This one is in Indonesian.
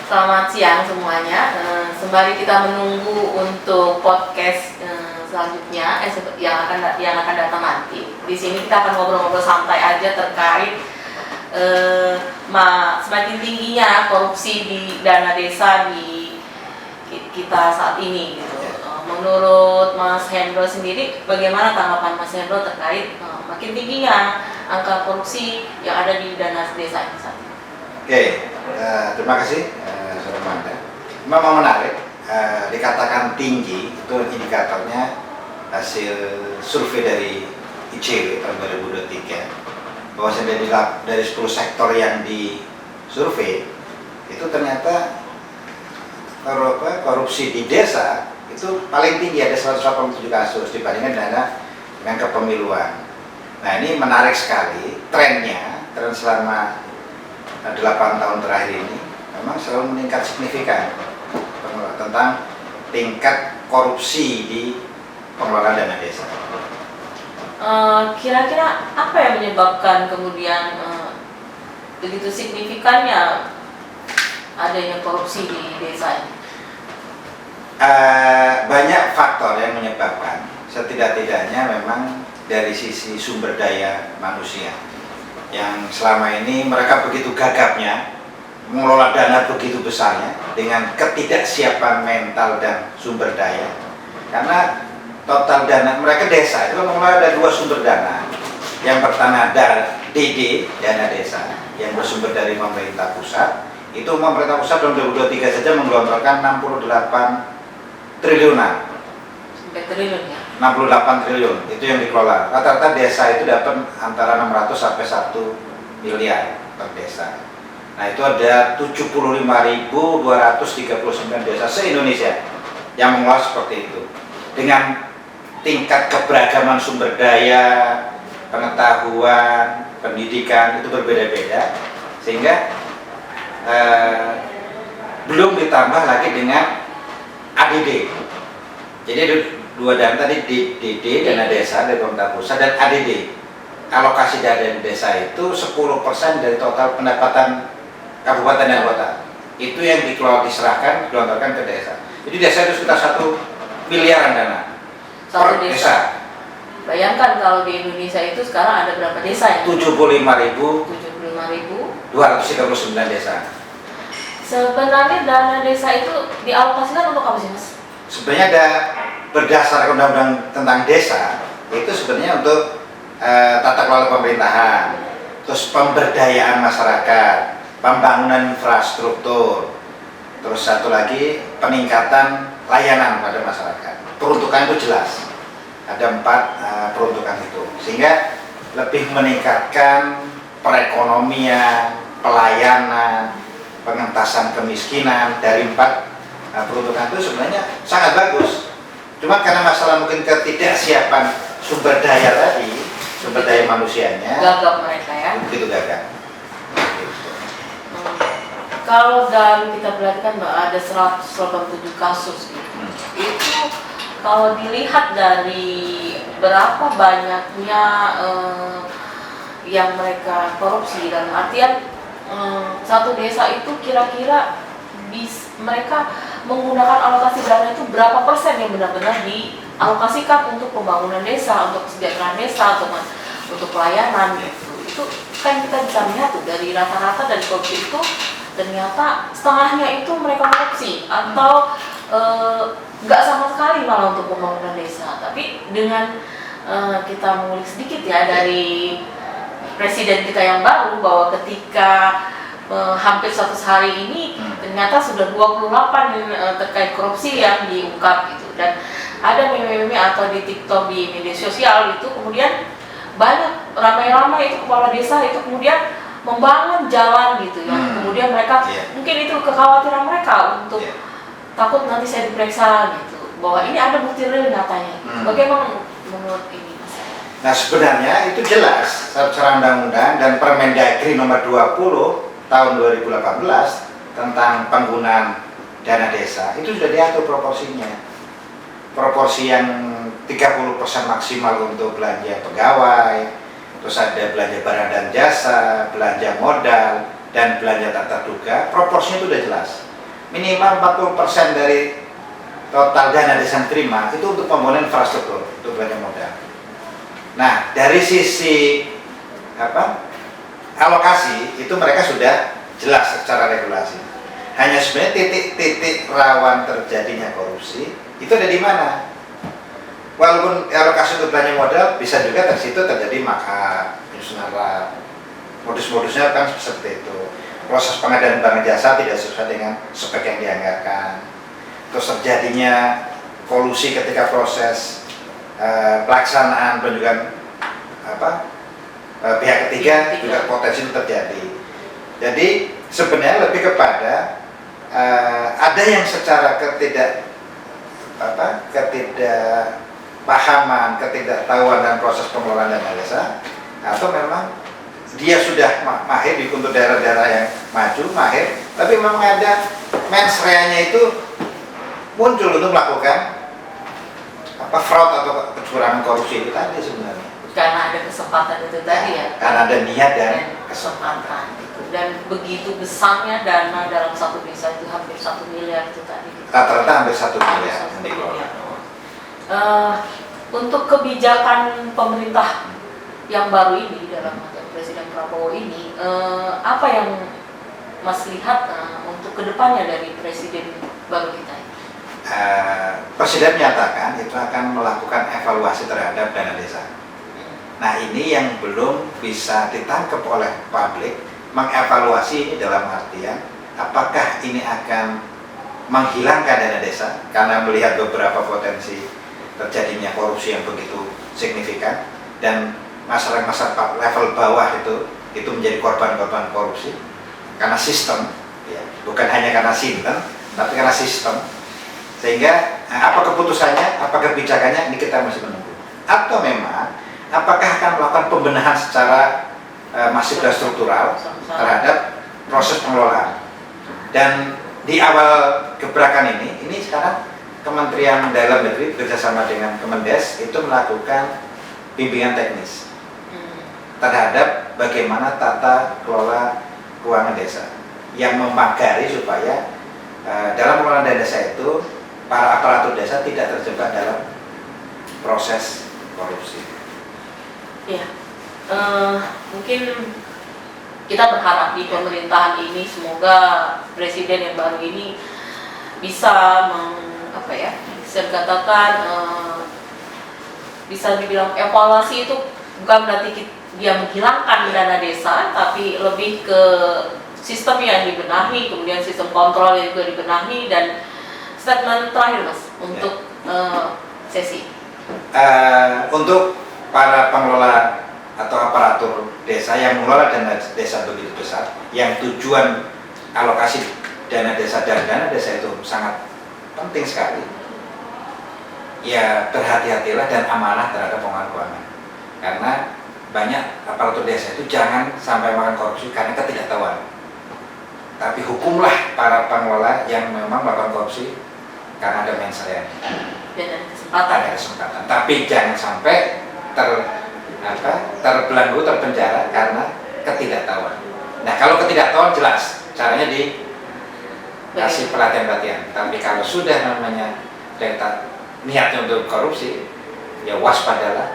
Selamat siang semuanya. Sembari kita menunggu untuk podcast selanjutnya yang akan datang nanti. Di sini kita akan ngobrol-ngobrol santai aja terkait semakin tingginya korupsi di dana desa di kita saat ini. Gitu. Menurut Mas Hendro sendiri, bagaimana tanggapan Mas Hendro terkait makin tingginya angka korupsi yang ada di dana desa ini saat ini? Oke, terima kasih Saudara Manda. Memang menarik, dikatakan tinggi itu indikatornya hasil survei dari ICW tahun 2023 bahwa dari 10 sektor yang disurvei itu ternyata korupsi di desa itu paling tinggi, ada 187 kasus dibandingkan dengan kepemiluan. Nah, ini menarik sekali tren selama 8 tahun terakhir ini memang selalu meningkat signifikan tentang tingkat korupsi di pengelolaan dana desa. Kira-kira apa yang menyebabkan kemudian begitu signifikannya adanya korupsi di desa ini? Banyak faktor yang menyebabkan, setidak-tidaknya memang dari sisi sumber daya manusia yang selama ini mereka begitu gagapnya mengelola dana begitu besarnya dengan ketidaksiapan mental dan sumber daya. Karena total dana mereka desa itu mengelola ada 2 sumber dana. Yang pertama ada DD, dana desa yang bersumber dari pemerintah pusat. Itu pemerintah pusat tahun 2023 saja menggelontorkan 68 triliunan. Sampai triliun ya? 68 triliun itu yang dikelola. Rata-rata desa itu dapat antara 600 sampai 1 miliar per desa. Nah, itu ada 75.239 desa se-Indonesia yang mengelola seperti itu. Dengan tingkat keberagaman sumber daya, pengetahuan, pendidikan itu berbeda-beda, sehingga belum ditambah lagi dengan ADD. Jadi ada 2 dana tadi, DD dana desa dari pemerintah pusat, dan ADD alokasi dana desa itu 10% dari total pendapatan kabupaten dan kota. Itu yang digelontorkan ke desa. Jadi desa itu sekitar 1 miliaran dana Satu per desa. Bayangkan kalau di Indonesia itu sekarang ada berapa desa ya? 75.239 desa. Sebenarnya dana desa itu dialokasikan untuk apa sih, Mas? Sebenarnya ada berdasarkan undang-undang tentang desa itu sebenarnya untuk tata kelola pemerintahan, terus pemberdayaan masyarakat, pembangunan infrastruktur, terus satu lagi peningkatan layanan pada masyarakat. Peruntukan itu jelas, ada 4 peruntukan itu, sehingga lebih meningkatkan perekonomian, pelayanan, pengentasan kemiskinan. Dari 4 peruntukan itu sebenarnya sangat bagus. Cuma karena masalah mungkin ketidaksiapan sumber daya tadi, sumber daya manusianya, gagap mereka ya. Begitu gagap. Kalau dari kita perhatikan ada 187 kasus gitu. Itu kalau dilihat dari berapa banyaknya yang mereka korupsi, dalam artian satu desa itu kira-kira mereka menggunakan alokasi dana itu berapa persen yang benar-benar dialokasikan untuk pembangunan desa, untuk kesejahteraan desa, untuk pelayanan gitu. Itu kan kita bisa lihat tuh dari rata-rata dari korupsi itu ternyata setengahnya itu mereka korupsi atau nggak sama sekali malah untuk pembangunan desa. Tapi dengan kita mengulik sedikit ya dari presiden kita yang baru, bahwa ketika hampir 100 hari ini ternyata sudah 28 terkait korupsi yang diungkap gitu, dan ada meme-meme atau di TikTok, di media sosial itu kemudian banyak ramai-ramai itu kepala desa itu kemudian membangun jalan gitu ya. Kemudian mereka mungkin itu kekhawatiran mereka untuk takut nanti saya diperiksa gitu, bahwa ini ada bukti real nyatanya. Bagaimana menurut ini? Nah, sebenarnya itu jelas secara undang-undang dan Permendagri nomor 20 tahun 2018 tentang penggunaan dana desa itu sudah diatur proporsinya. Proporsi yang 30% maksimal untuk belanja pegawai, terus ada belanja barang dan jasa, belanja modal, dan belanja tak terduga. Proporsinya itu sudah jelas. minimal 40% dari total dana desa yang terima itu untuk pembangunan infrastruktur, untuk belanja modal. Nah, dari sisi alokasi itu mereka sudah jelas secara regulasi. Hanya sebenarnya titik-titik rawan terjadinya korupsi itu ada di mana? Walaupun alokasi untuk belanja modal bisa juga dari situ terjadi makar, penyusunan RAP, modus-modusnya kan seperti itu. Proses pengadaan barang jasa tidak sesuai dengan spek yang dianggarkan. Terus terjadinya kolusi ketika proses pelaksanaan penunjukan pihak ketiga juga potensi itu terjadi. Jadi sebenarnya lebih kepada ada yang secara ketidakpahaman, ketidaktahuan dan proses pengelolaan dana desa, atau memang dia sudah mahir untuk daerah-daerah yang maju, mahir, tapi memang ada mens rea-nya itu muncul untuk melakukan fraud atau kecurangan korupsi itu tadi sebenarnya. Karena ada kesempatan itu tadi ya. Karena ada niat dan kesempatan. Dan begitu besarnya dana dalam satu desa itu hampir 1 miliar itu tadi. Rata-rata hampir 1 miliar. Untuk kebijakan pemerintah yang baru ini dalam Presiden Prabowo ini, apa yang Mas lihat untuk kedepannya dari Presiden baru kita ini? Presiden menyatakan itu akan melakukan evaluasi terhadap dana desa. Nah, ini yang belum bisa ditangkap oleh publik, mengevaluasi ini dalam artian apakah ini akan menghilangkan dana desa karena melihat beberapa potensi terjadinya korupsi yang begitu signifikan dan masyarakat level bawah itu menjadi korban-korban korupsi karena sistem, ya, bukan hanya karena sinten, tapi karena sistem. Sehingga apa keputusannya, apa kebijakannya, ini kita masih menunggu. Atau memang apakah akan melakukan pembenahan secara masif dan struktural terhadap proses pengelolaan. Dan di awal gebrakan ini sekarang Kementerian Dalam Negeri bekerjasama dengan Kemendes itu melakukan bimbingan teknis terhadap bagaimana tata kelola keuangan desa yang memagari supaya dalam pengelolaan dana desa itu para aparatur desa tidak terjebak dalam proses korupsi. Ya, mungkin kita berharap di pemerintahan ini semoga presiden yang baru ini bisa bisa dikatakan bisa dibilang evaluasi itu bukan berarti dia menghilangkan dana desa, tapi lebih ke sistem yang dibenahi, kemudian sistem kontrol yang juga dibenahi. Dan statement terakhir Mas untuk sesi untuk para pengelola atau aparatur desa yang mengelola dana desa begitu besar, yang tujuan alokasi dana desa dan dana desa itu sangat penting sekali, ya berhati-hatilah dan amanah terhadap pengelolaan keuangan. Karena banyak aparatur desa itu jangan sampai makan korupsi karena ketidaktahuan, tapi hukumlah para pengelola yang memang melakukan korupsi karena ada mens rea dan ada kesempatan. Tapi jangan sampai terbelenggu, terpenjara karena ketidaktahuan. Nah, kalau ketidaktahuan jelas caranya dikasih pelatihan-pelatihan. Tapi kalau sudah namanya niatnya untuk korupsi, ya waspada.